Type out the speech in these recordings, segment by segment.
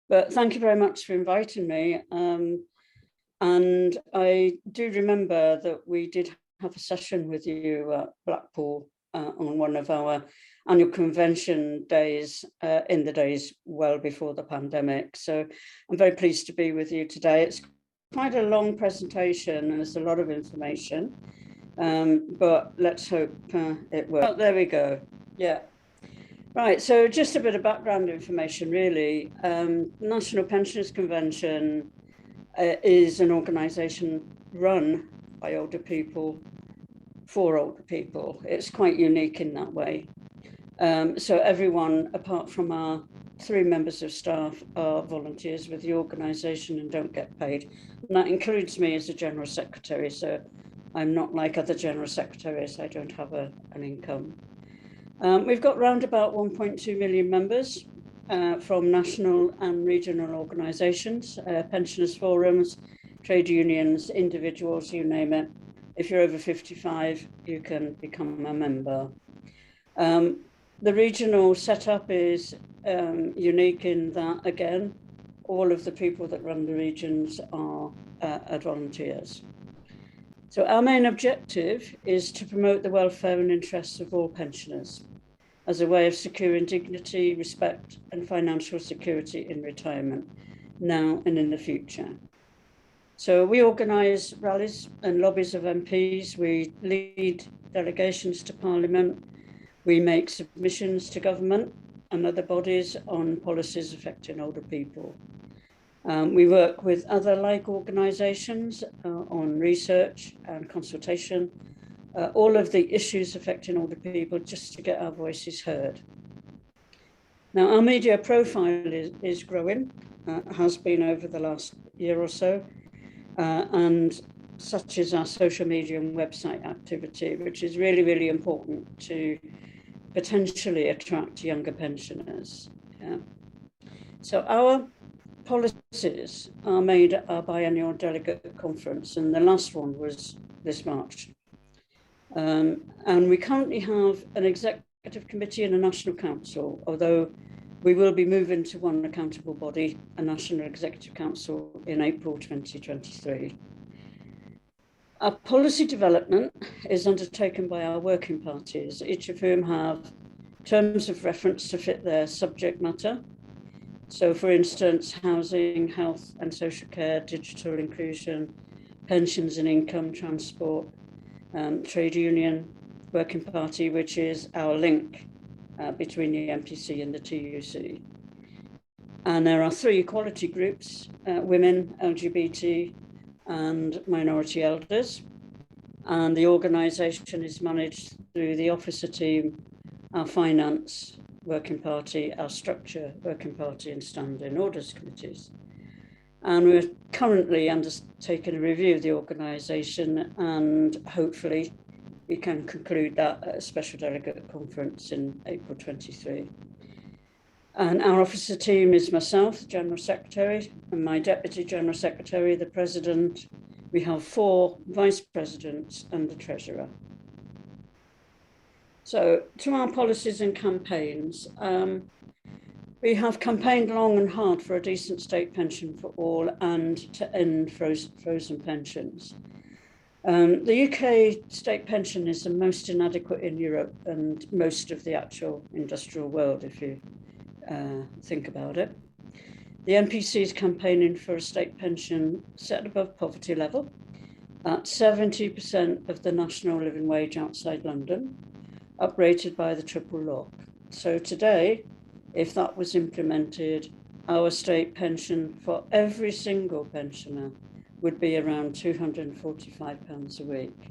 But thank you very much for inviting me. And I do remember that we did have a session with you at Blackpool on one of our annual convention days in the days well before the pandemic. So I'm very pleased to be with you today. It's quite a long presentation and there's a lot of information, but let's hope it works. Oh, there we go. Yeah. Right, so just a bit of background information, really. National Pensioners Convention is an organisation run by older people for older people. It's quite unique in that way. So everyone, apart from our 3 members of staff, are volunteers with the organisation and don't get paid. And that includes me as a General Secretary, so I'm not like other General Secretaries, I don't have an income. We've got round about 1.2 million members from national and regional organisations, pensioners forums, trade unions, individuals, you name it. If you're over 55, you can become a member. The regional setup is unique in that, again, all of the people that run the regions are volunteers. So our main objective is to promote the welfare and interests of all pensioners as a way of securing dignity, respect, and financial security in retirement, now and in the future. So we organise rallies and lobbies of MPs, we lead delegations to Parliament, we make submissions to government and other bodies on policies affecting older people. We work with other like organisations on research and consultation, all of the issues affecting older people, just to get our voices heard. Now, our media profile is growing, has been over the last year or so, and such is our social media and website activity, which is really, really important to potentially attract younger pensioners. Yeah. So our policies are made at our biennial delegate conference, and the last one was this March. And we currently have an executive committee and a national council, although we will be moving to one accountable body, a national executive council, in April 2023. Our policy development is undertaken by our working parties, each of whom have terms of reference to fit their subject matter. So, for instance, housing, health and social care, digital inclusion, pensions and income, transport, trade union, working party, which is our link between the NPC and the TUC. And there are 3 equality groups, women, LGBT and minority elders. And the organisation is managed through the officer team, our finance working party, our structure working party and standing orders committees. And we're currently undertaking a review of the organisation, and hopefully we can conclude that at a special delegate conference in April 23. And our officer team is myself, General Secretary, and my Deputy General Secretary, the President. We have 4 Vice Presidents and the Treasurer. So to our policies and campaigns, we have campaigned long and hard for a decent state pension for all and to end frozen pensions. The UK state pension is the most inadequate in Europe and most of the actual industrial world, if you think about it. The NPC is campaigning for a state pension set above poverty level at 70% of the national living wage outside London, uprated by the triple lock. So today, if that was implemented, our state pension for every single pensioner would be around £245 a week.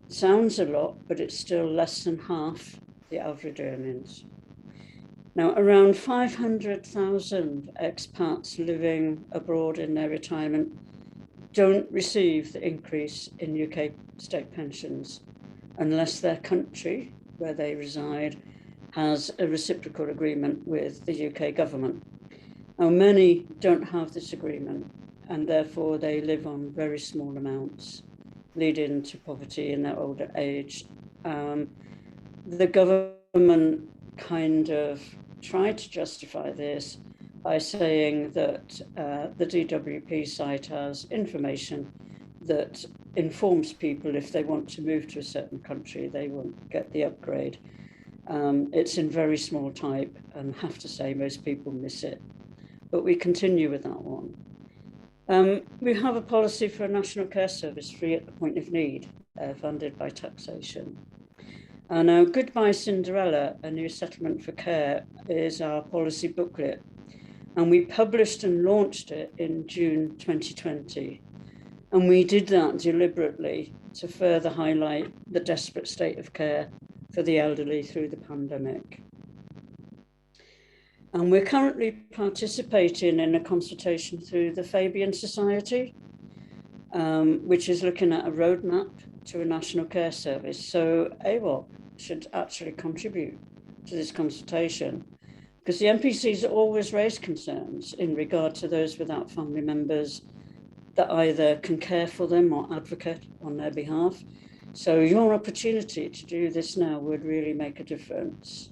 Sounds a lot, but it's still less than half the average earnings. Now, around 500,000 expats living abroad in their retirement don't receive the increase in UK state pensions unless their country, where they reside, has a reciprocal agreement with the UK government. Now, many don't have this agreement, and therefore they live on very small amounts, leading to poverty in their older age. The government kind of tried to justify this by saying that the DWP site has information that informs people if they want to move to a certain country, they won't get the upgrade. It's in very small type, and I have to say most people miss it, but we continue with that one. We have a policy for a national care service free at the point of need, funded by taxation. And our Goodbye Cinderella, a new settlement for care, is our policy booklet. And we published and launched it in June 2020. And we did that deliberately to further highlight the desperate state of care for the elderly through the pandemic. And we're currently participating in a consultation through the Fabian Society, which is looking at a roadmap to a national care service. So AWOC should actually contribute to this consultation, because the NPCs always raise concerns in regard to those without family members that either can care for them or advocate on their behalf. So your opportunity to do this now would really make a difference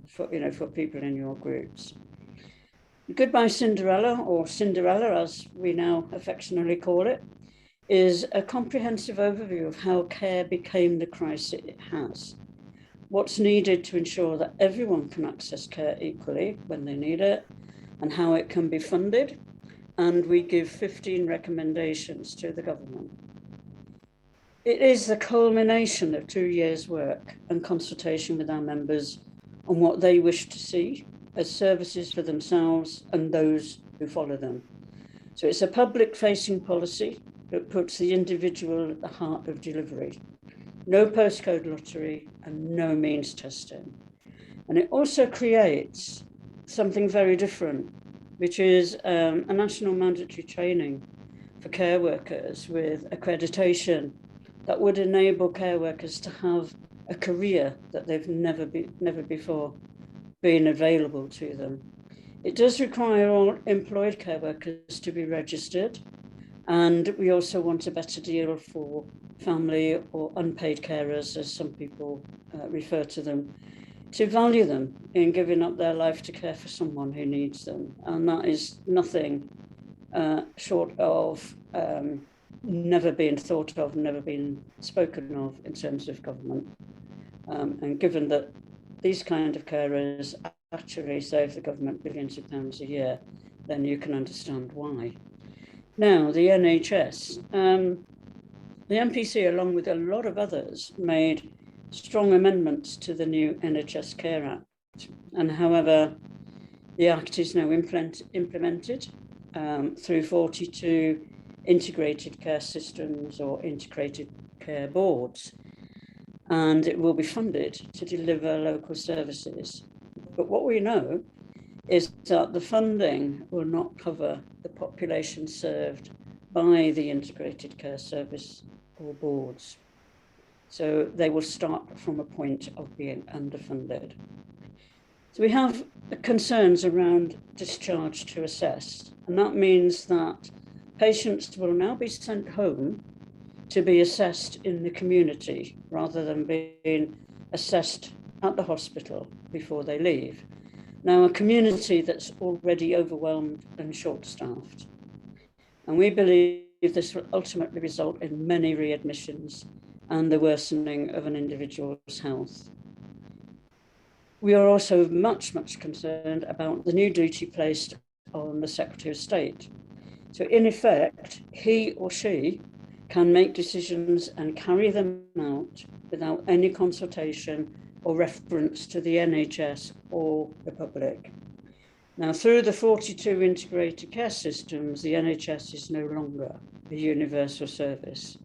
for people in your groups. Goodbye Cinderella, or Cinderella as we now affectionately call it, is a comprehensive overview of how care became the crisis it has, what's needed to ensure that everyone can access care equally when they need it, and how it can be funded. And we give 15 recommendations to the government. It is the culmination of 2 years' work and consultation with our members on what they wish to see as services for themselves and those who follow them. So it's a public-facing policy that puts the individual at the heart of delivery. No postcode lottery and no means testing. And it also creates something very different, which is a national mandatory training for care workers with accreditation that would enable care workers to have a career that they've never before been available to them. It does require all employed care workers to be registered, and we also want a better deal for family or unpaid carers, as some people refer to them, to value them in giving up their life to care for someone who needs them. And that is nothing short of never being thought of, never been spoken of in terms of government. And given that these kind of carers actually save the government billions of pounds a year, then you can understand why. Now, the NHS. The NPC, along with a lot of others, made strong amendments to the new NHS Care Act. And however, the Act is now implemented through 42 integrated care systems or integrated care boards. And it will be funded to deliver local services. But what we know is that the funding will not cover the population served by the integrated care service or boards. So they will start from a point of being underfunded. So we have concerns around discharge to assess, and that means that patients will now be sent home to be assessed in the community rather than being assessed at the hospital before they leave. Now, a community that's already overwhelmed and short-staffed. And we believe this will ultimately result in many readmissions and the worsening of an individual's health. We are also much concerned about the new duty placed on the Secretary of State. So in effect, he or she can make decisions and carry them out without any consultation or reference to the NHS or the public. Now, through the 42 integrated care systems, the NHS is no longer a universal service.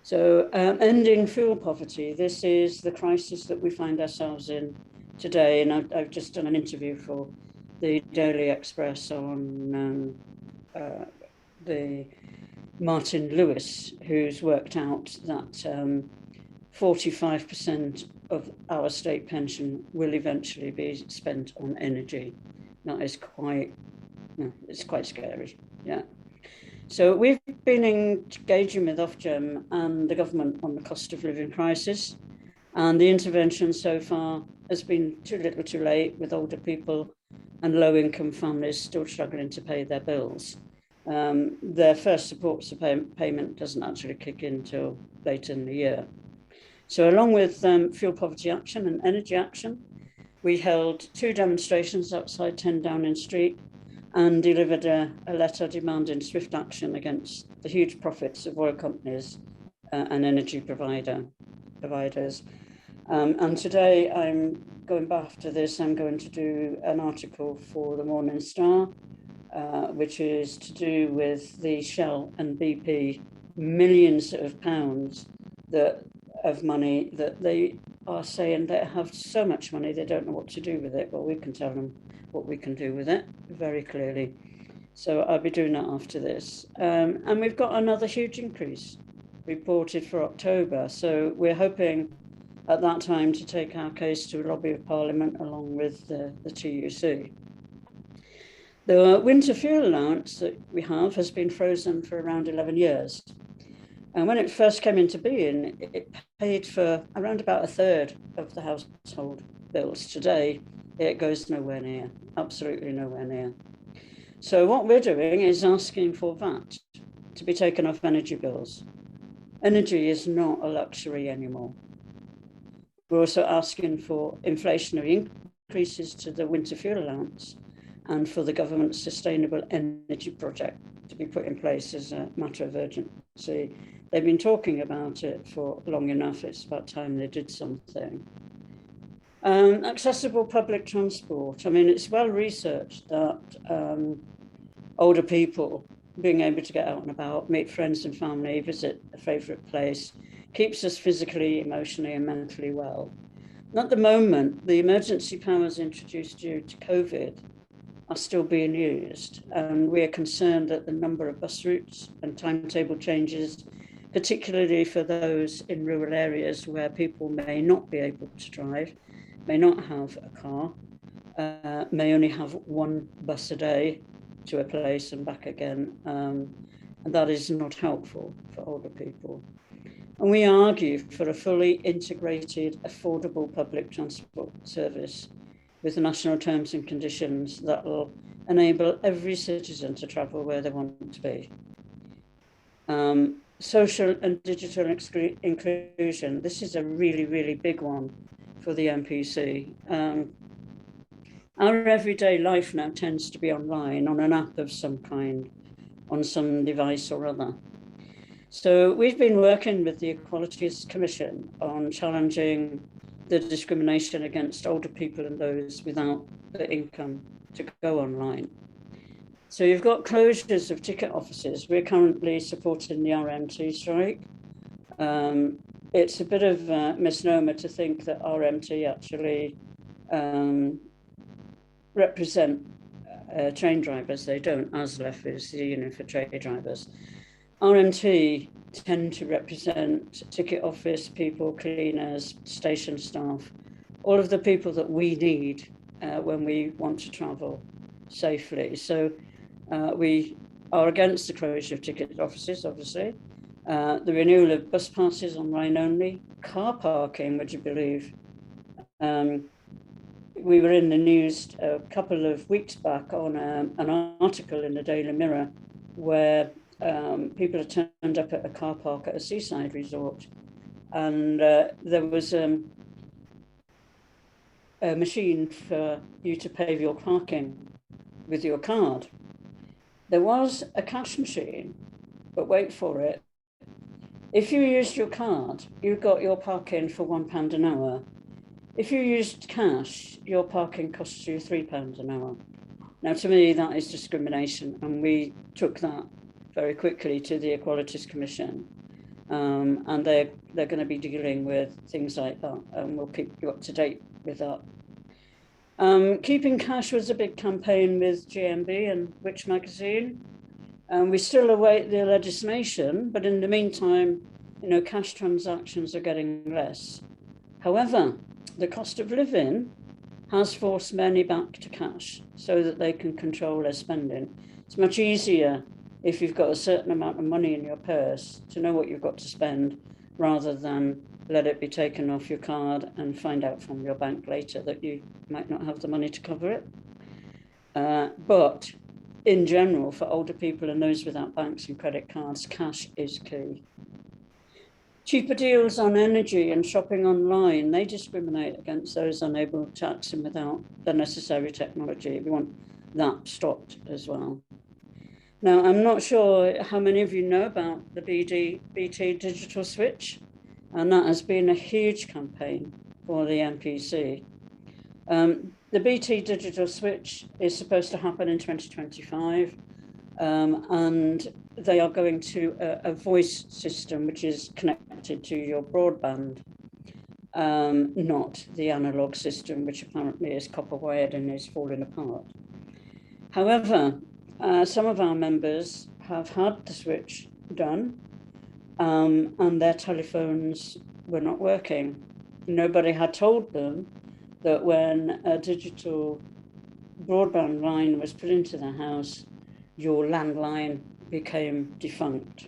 So ending fuel poverty, this is the crisis that we find ourselves in today. And I've just done an interview for the Daily Express on the Martin Lewis, who's worked out that 45% of our state pension will eventually be spent on energy. That is it's quite scary, yeah. So we've been engaging with Ofgem and the government on the cost of living crisis, and the intervention so far has been too little too late, with older people and low-income families still struggling to pay their bills. Their first support payment doesn't actually kick in until later in the year. So along with Fuel Poverty Action and Energy Action, we held 2 demonstrations outside 10 Downing Street and delivered a letter demanding swift action against the huge profits of oil companies and energy providers. And today I'm going back after this, I'm going to do an article for the Morning Star, which is to do with the Shell and BP millions of pounds of money that they are saying they have so much money they don't know what to do with it. Well, we can tell them what we can do with it very clearly. So I'll be doing that after this. And we've got another huge increase reported for October. So we're hoping at that time to take our case to a lobby of Parliament along with the TUC. The winter fuel allowance that we have has been frozen for around 11 years. And when it first came into being, it paid for around about 1/3 of the household bills. Today, it goes nowhere near, absolutely nowhere near. So what we're doing is asking for VAT to be taken off energy bills. Energy is not a luxury anymore. We're also asking for inflationary increases to the winter fuel allowance and for the government's sustainable energy project to be put in place as a matter of urgency. They've been talking about it for long enough. It's about time they did something. Accessible public transport. I mean, it's well researched that older people being able to get out and about, meet friends and family, visit a favourite place, keeps us physically, emotionally and mentally well. At the moment, the emergency powers introduced due to COVID are still being used, and we are concerned that the number of bus routes and timetable changes, particularly for those in rural areas where people may not be able to drive, may not have a car, may only have one bus a day to a place and back again, and that is not helpful for older people. And we argue for a fully integrated, affordable public transport service with national terms and conditions that will enable every citizen to travel where they want to be. Social and digital inclusion. This is a really, really big one for the NPC. Our everyday life now tends to be online on an app of some kind, on some device or other. So we've been working with the Equalities Commission on challenging the discrimination against older people and those without the income to go online. So you've got closures of ticket offices. We're currently supporting the RMT strike. It's a bit of a misnomer to think that RMT actually represent train drivers. They don't. ASLEF is the union for trade drivers. RMT tend to represent ticket office people, cleaners, station staff, all of the people that we need when we want to travel safely. So we are against the closure of ticket offices, obviously, the renewal of bus passes online only, car parking, would you believe? We were in the news a couple of weeks back on an article in the Daily Mirror where people had turned up at a car park at a seaside resort, and there was a machine for you to pay your parking with your card. There was a cash machine, but wait for it. If you used your card, you got your parking for £1 an hour. If you used cash, your parking costs you £3 an hour. Now, to me, that is discrimination, and we took that very quickly to the Equalities Commission, and they're going to be dealing with things like that, and we'll keep you up to date with that. Keeping Cash was a big campaign with GMB and Which magazine, and we still await the legislation, but in the meantime, cash transactions are getting less. However, the cost of living has forced many back to cash so that they can control their spending. It's much easier if you've got a certain amount of money in your purse to know what you've got to spend, rather than let it be taken off your card and find out from your bank later that you might not have the money to cover it. But in general, for older people and those without banks and credit cards, cash is key. Cheaper deals on energy and shopping online, they discriminate against those unable to access them without the necessary technology. We want that stopped as well. Now, I'm not sure how many of you know about the BT digital switch, and that has been a huge campaign for the NPC. The BT digital switch is supposed to happen in 2025, and they are going to a voice system which is connected to your broadband, not the analog system, which apparently is copper wired and is falling apart. However, some of our members have had the switch done, and their telephones were not working. Nobody had told them that when a digital broadband line was put into the house, your landline became defunct.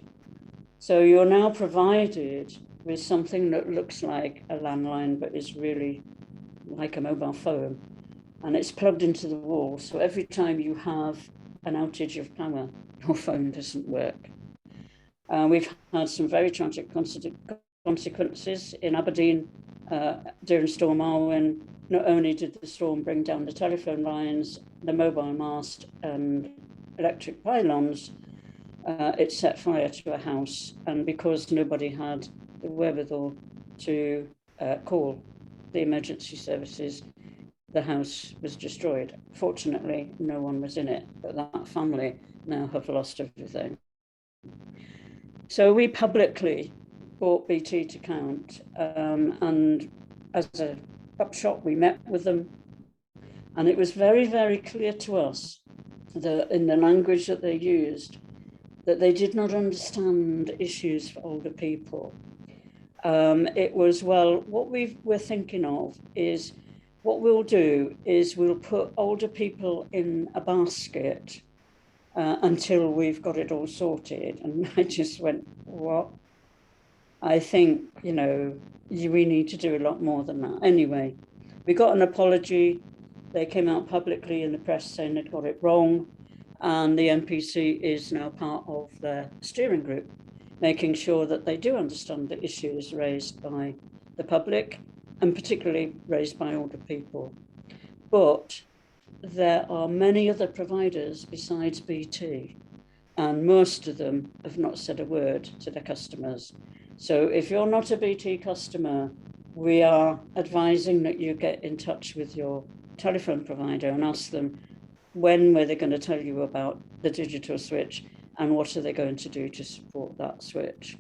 So you're now provided with something that looks like a landline, but is really like a mobile phone. And it's plugged into the wall. So every time you have an outage of power, your phone doesn't work. We've had some very tragic consequences in Aberdeen during Storm Arwen. Not only did the storm bring down the telephone lines, the mobile mast and electric pylons, it set fire to a house. And because nobody had the wherewithal to call the emergency services, the house was destroyed. Fortunately, no one was in it, but that family now have lost everything. So we publicly brought BT to account, and as a upshot, we met with them, and it was very, very clear to us that in the language that they used, that they did not understand issues for older people. It was, well, what we're thinking of is, what we'll do is we'll put older people in a basket until we've got it all sorted. And I just went, what? I think, you know, we need to do a lot more than that. Anyway, we got an apology. They came out publicly in the press saying they'd got it wrong. And the NPC is now part of the steering group, making sure that they do understand the issues raised by the public, and particularly raised by older people. But there are many other providers besides BT, and most of them have not said a word to their customers. So if you're not a BT customer, we are advising that you get in touch with your telephone provider and ask them when were they going to tell you about the digital switch and what are they going to do to support that switch.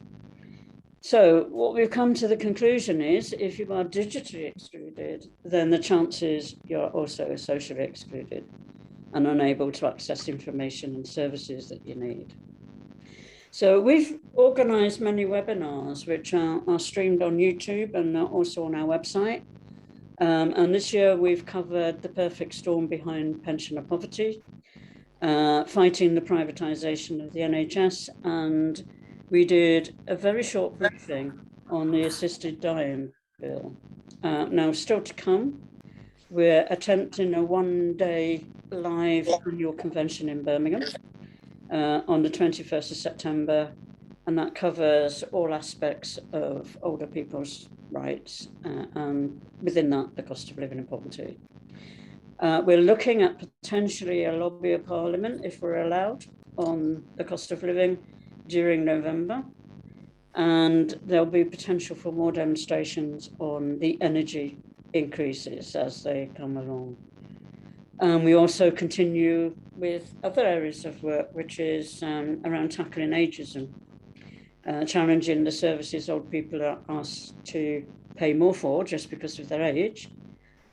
So what we've come to the conclusion is, if you are digitally excluded, then the chances you're also socially excluded and unable to access information and services that you need. So we've organised many webinars which are streamed on YouTube and are also on our website. And this year we've covered the perfect storm behind pensioner poverty, fighting the privatisation of the NHS, and we did a very short briefing on the assisted dying bill. Now, still to come, we're attempting a one-day live annual convention in Birmingham on the 21st of September, and that covers all aspects of older people's rights, and within that, the cost of living and poverty. We're looking at potentially a lobby of Parliament, if we're allowed, on the cost of living during November, and there'll be potential for more demonstrations on the energy increases as they come along. We also continue with other areas of work, which is around tackling ageism, challenging the services old people are asked to pay more for just because of their age,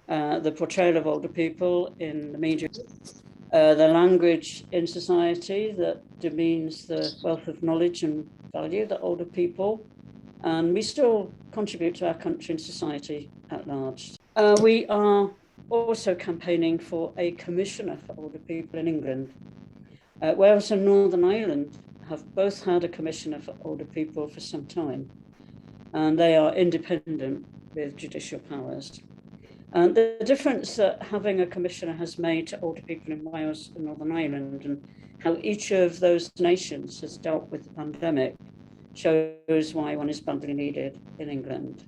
the portrayal of older people in the media, the language in society that demeans the wealth of knowledge and value that older people, and we still contribute to our country and society at large. We are also campaigning for a commissioner for older people in England. Wales and Northern Ireland have both had a commissioner for older people for some time, and they are independent with judicial powers. And the difference that having a commissioner has made to older people in Wales and Northern Ireland, and how each of those nations has dealt with the pandemic, shows why one is badly needed in England.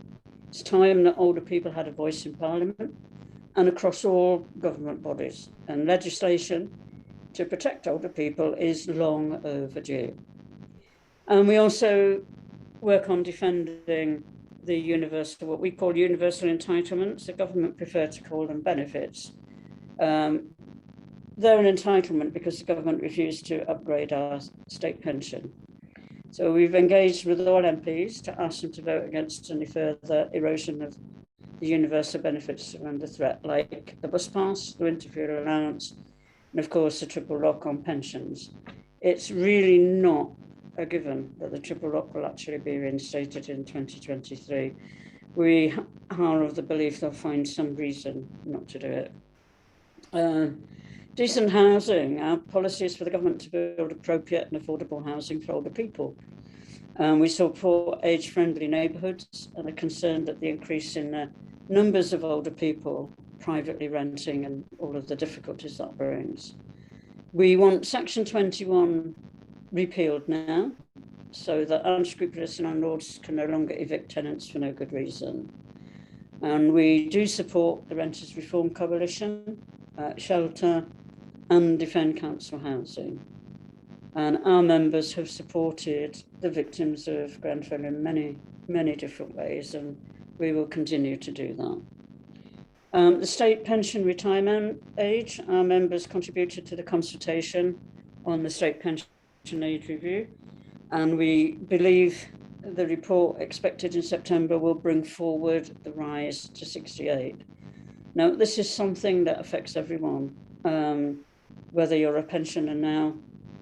It's time that older people had a voice in Parliament and across all government bodies, and legislation to protect older people is long overdue. And we also work on defending the universal, what we call universal entitlements. The government prefer to call them benefits. They're an entitlement because the government refused to upgrade our state pension. So we've engaged with all MPs to ask them to vote against any further erosion of the universal benefits that are under threat, like the bus pass, the winter fuel allowance, and of course the triple lock on pensions. It's really not a given that the triple lock will actually be reinstated in 2023. We are of the belief they'll find some reason not to do it. Decent housing. Our policy is for the government to build appropriate and affordable housing for older people. We support age-friendly neighbourhoods and are concerned that the increase in the numbers of older people privately renting and all of the difficulties that brings. We want Section 21 repealed now, so that unscrupulous landlords can no longer evict tenants for no good reason. And we do support the Renters Reform Coalition, Shelter, and Defend Council Housing. And our members have supported the victims of Grenfell in many, many different ways, and we will continue to do that. The state pension retirement age, our members contributed to the consultation on the state pension age review, and we believe the report expected in September will bring forward the rise to 68. Now, this is something that affects everyone, whether you're a pensioner now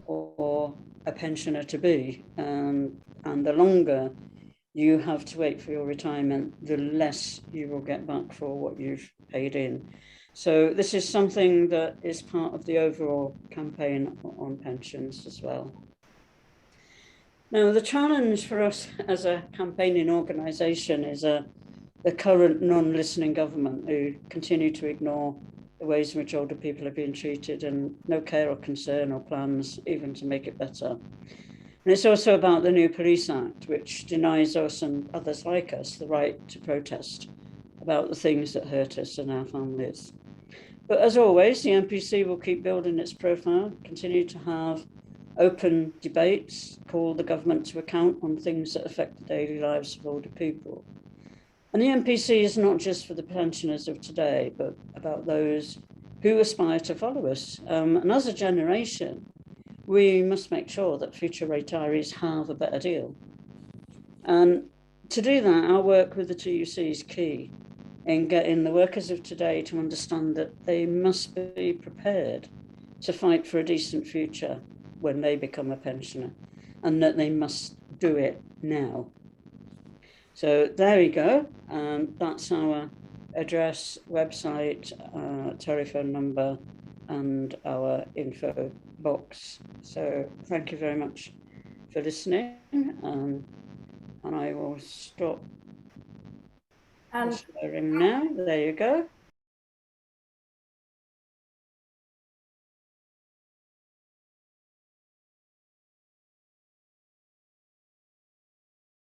or a pensioner to be, and the longer you have to wait for your retirement, the less you will get back for what you've paid in. So this is something that is part of the overall campaign on pensions as well. Now, the challenge for us as a campaigning organisation is the current non-listening government, who continue to ignore the ways in which older people are being treated, and no care or concern or plans even to make it better. And it's also about the new Police Act, which denies us and others like us the right to protest about the things that hurt us and our families. But as always, the NPC will keep building its profile, continue to have open debates, call the government to account on things that affect the daily lives of older people. And the NPC is not just for the pensioners of today, but about those who aspire to follow us. And as a generation, we must make sure that future retirees have a better deal. And to do that, our work with the TUC is key in getting the workers of today to understand that they must be prepared to fight for a decent future when they become a pensioner, and that they must do it now. So there we go. That's our address, website, telephone number, and our info box. So thank you very much for listening, and I will stop sharing now. There you go.